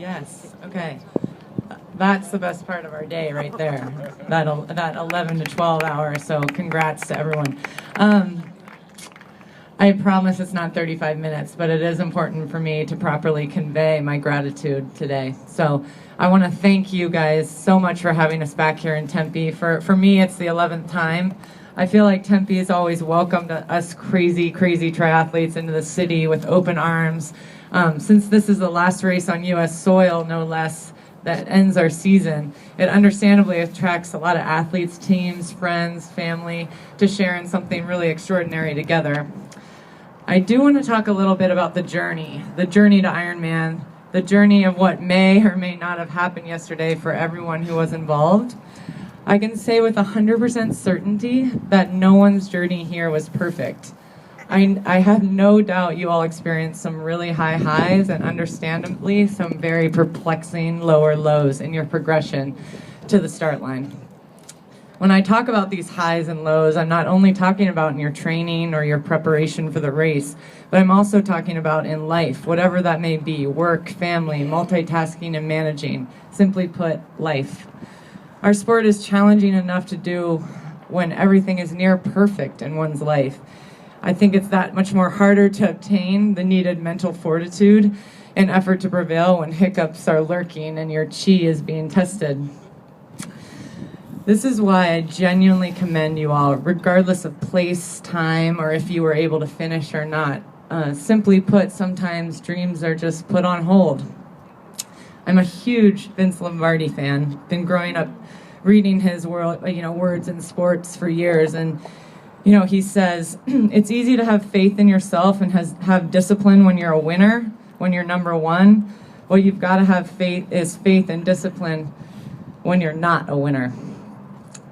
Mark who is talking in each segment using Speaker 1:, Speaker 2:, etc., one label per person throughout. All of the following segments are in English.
Speaker 1: Yes. Okay. That's the best part of our day right there. That 11 to 12 hours. So congrats to everyone. I promise it's not 35 minutes, but it is important for me to properly convey my gratitude today. So I want to thank you guys so much for having us back here in Tempe. For me, it's the 11th time. I feel like Tempe has always welcomed us crazy triathletes into the city with open arms. Since this is the last race on U.S. soil, no less, that ends our season, it understandably attracts a lot of athletes, teams, friends, family to share in something really extraordinary together. I do want to talk a little bit about the journey to Ironman, the journey of what may or may not have happened yesterday for everyone who was involved. I can say with 100% certainty that no one's journey here was perfect. I have no doubt you all experienced some really high highs and understandably some very perplexing lower lows in your progression to the start line. When I talk about these highs and lows, I'm not only talking about in your training or your preparation for the race, but I'm also talking about in life, whatever that may be, work, family, multitasking, and managing. Simply put, life. Our sport is challenging enough to do when everything is near perfect in one's life. I think it's that much more harder to obtain the needed mental fortitude and effort to prevail when hiccups are lurking and your chi is being tested. This is why I genuinely commend you all, regardless of place, time, or if you were able to finish or not. Simply put, sometimes dreams are just put on hold. I'm a huge Vince Lombardi fan. Been growing up reading his words in sports for years, and he says it's easy to have faith in yourself and have discipline when you're a winner, when you're number one. What you've got to have faith and discipline when you're not a winner.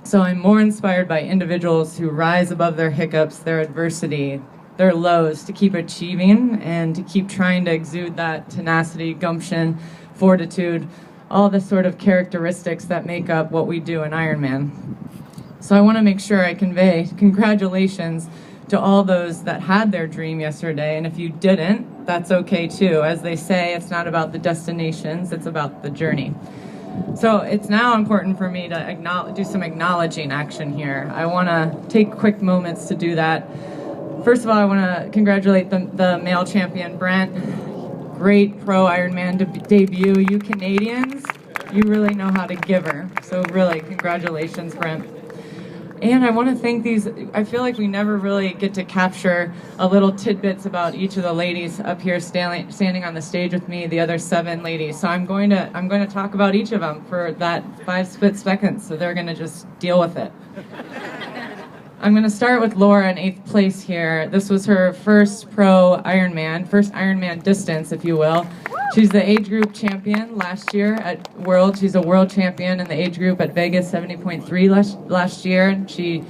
Speaker 1: So I'm more inspired by individuals who rise above their hiccups, their adversity, their lows, to keep achieving and to keep trying to exude that tenacity, gumption, fortitude, all the sort of characteristics that make up what we do in Ironman. So I want to make sure I convey congratulations to all those that had their dream yesterday, and if you didn't, that's okay too. As they say, it's not about the destinations, it's about the journey. So it's now important for me to do some acknowledging action here. I want to take quick moments to do that. First of all, I want to congratulate the male champion, Brent. Great pro Ironman debut. You Canadians, you really know how to give her. So really, congratulations, Brent. And I want to thank I feel like we never really get to capture a little tidbits about each of the ladies up here standing on the stage with me, the other 7 ladies. So I'm going to talk about each of them for that 5 split seconds, so they're going to just deal with it. I'm going to start with Laura in 8th place here. This was her first pro Ironman, first Ironman distance, if you will. She's the age group champion last year at World. She's a world champion in the age group at Vegas 70.3 last year. She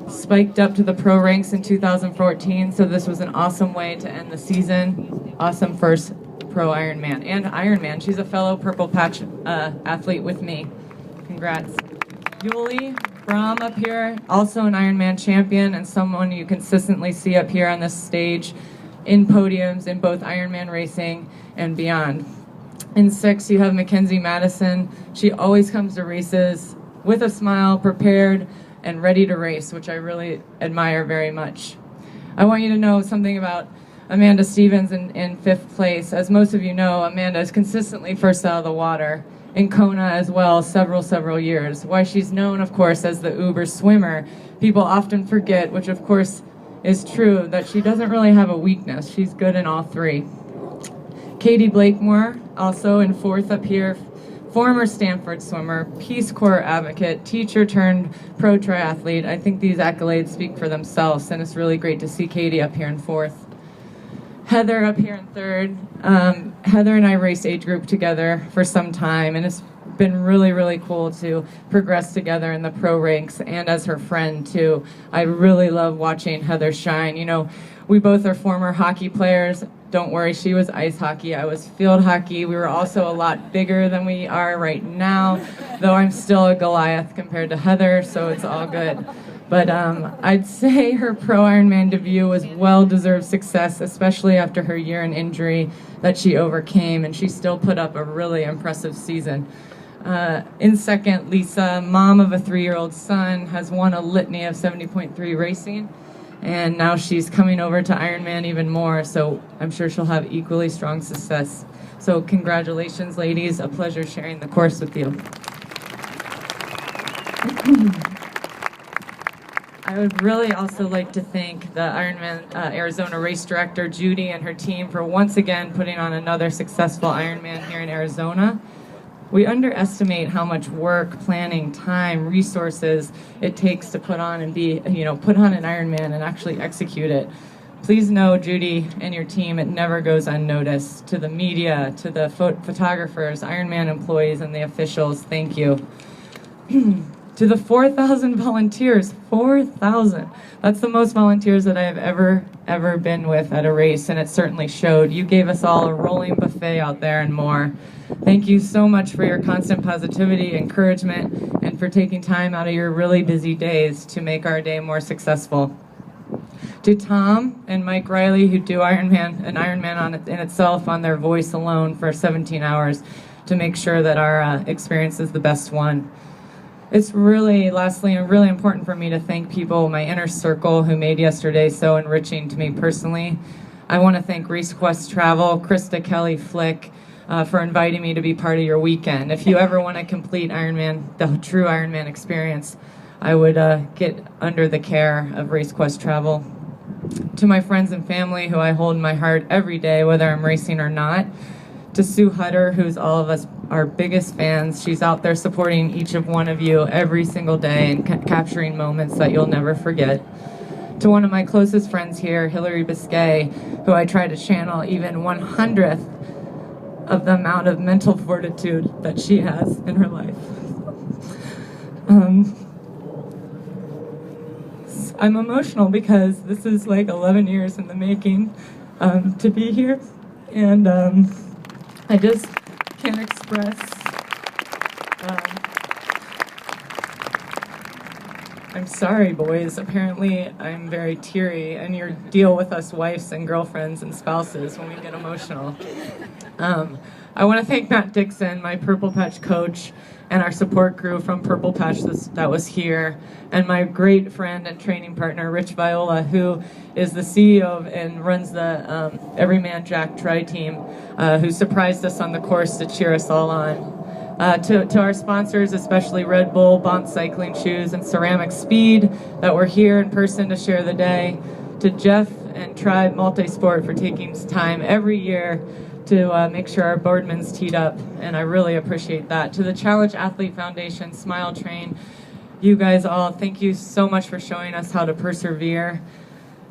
Speaker 1: spiked up to the pro ranks in 2014, so this was an awesome way to end the season. Awesome first pro Ironman. And Ironman, she's a fellow Purple Patch athlete with me. Congrats. Julie Brahm up here, also an Ironman champion and someone you consistently see up here on this stage in podiums in both Ironman racing and beyond. In 6, you have Mackenzie Madison. She always comes to races with a smile, prepared, and ready to race, which I really admire very much. I want you to know something about Amanda Stevens in 5th place. As most of you know, Amanda is consistently first out of the water in Kona as well, several years. Why she's known, of course, as the uber swimmer, people often forget, which of course is true, that she doesn't really have a weakness. She's good in all 3. Katie Blakemore, also in 4th up here, former Stanford swimmer, Peace Corps advocate, teacher turned pro triathlete. I think these accolades speak for themselves, and it's really great to see Katie up here in 4th. Heather up here in 3rd. Heather and I raced age group together for some time, and it's been really cool to progress together in the pro ranks and as her friend too. I really love watching Heather shine. We both are former hockey players. Don't worry, she was ice hockey, I was field hockey. We were also a lot bigger than we are right now, though I'm still a Goliath compared to Heather, so it's all good. But I'd say her pro Ironman debut was well-deserved success, especially after her year in injury that she overcame, and she still put up a really impressive season. In second, Lisa, mom of a 3-year-old son, has won a litany of 70.3 racing, and now she's coming over to Ironman even more, so I'm sure she'll have equally strong success. So congratulations, ladies. A pleasure sharing the course with you. I would really also like to thank the Ironman Arizona race director, Judy, and her team for once again putting on another successful Ironman here in Arizona. We underestimate how much work, planning, time, resources it takes to put on an Ironman and actually execute it. Please know, Judy and your team, it never goes unnoticed. To the media, to the photographers, Ironman employees, and the officials, thank you. To the 4,000 volunteers, 4,000. That's the most volunteers that I have ever been with at a race, and it certainly showed. You gave us all a rolling buffet out there and more. Thank you so much for your constant positivity, encouragement, and for taking time out of your really busy days to make our day more successful. To Tom and Mike Riley, who do an Ironman in itself on their voice alone for 17 hours to make sure that our experience is the best one. It's really, lastly, and really important for me to thank people, my inner circle, who made yesterday so enriching to me personally. I want to thank RaceQuest Travel, Krista Kelly Flick, for inviting me to be part of your weekend. If you ever want to complete Ironman, the true Ironman experience, I would get under the care of RaceQuest Travel. To my friends and family who I hold in my heart every day, whether I'm racing or not. To Sue Hutter, who's all of us our biggest fans. She's out there supporting each of one of you every single day and capturing moments that you'll never forget. To one of my closest friends here, Hillary Biscay, who I try to channel even 100th of the amount of mental fortitude that she has in her life. I'm emotional because this is like 11 years in the making to be here, and I just can't express. I'm sorry, boys. Apparently, I'm very teary, and you deal with us wives and girlfriends and spouses when we get emotional. I want to thank Matt Dixon, my Purple Patch coach, and our support crew from Purple Patch that was here, and my great friend and training partner, Rich Viola, who is the CEO and runs the Everyman Jack Tri-Team, who surprised us on the course to cheer us all on. To our sponsors, especially Red Bull, Bont Cycling Shoes, and Ceramic Speed, that were here in person to share the day. To Jeff and Tribe Multisport for taking time every year to make sure our boardman's teed up, and I really appreciate that. To the Challenge Athlete Foundation, Smile Train, you guys all, thank you so much for showing us how to persevere.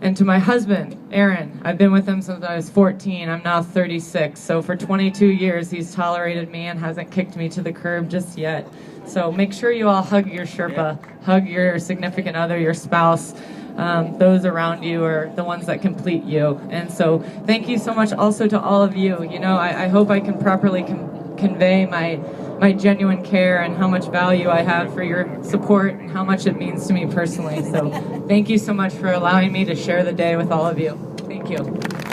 Speaker 1: And to my husband, Aaron, I've been with him since I was 14. I'm now 36. So for 22 years, he's tolerated me and hasn't kicked me to the curb just yet. So make sure you all hug your Sherpa, hug your significant other, your spouse. Those around you are the ones that complete you. And so thank you so much also to all of you. You know, I hope I can properly convey my genuine care and how much value I have for your support and how much it means to me personally. So thank you so much for allowing me to share the day with all of you. Thank you.